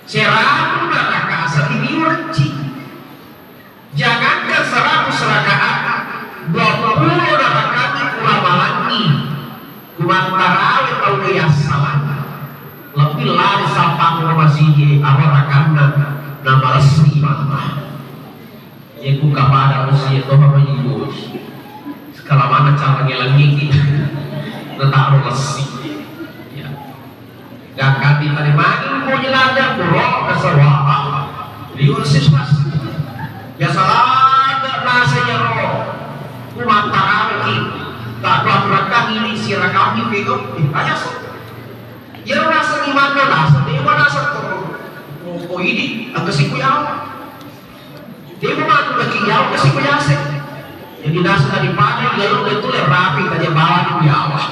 Serabu rakaat setini wajib. Jangankan 100 rakaat, 20 rakaat kuramalangi. Kuman tarawih atau salat. Lebih lari sapang masih awal rakaatna nama resmi mah. Yang buka pada usia itu apa ibu? Sekala mana cara ngelangi netaruh resmi. Gak diterima mau jelanda pulau kesawah diursis mas biasa ada nasi jero kumat tarawih tak belakang ini si rakami video ayah jero rasa di mana rasa dia mana rasa tuh ini agak sih kuyau dia mana tuh lagi jauh kasih kuyase jadi nasi tadi pagi lalu itu rapi tadi bawa di bawah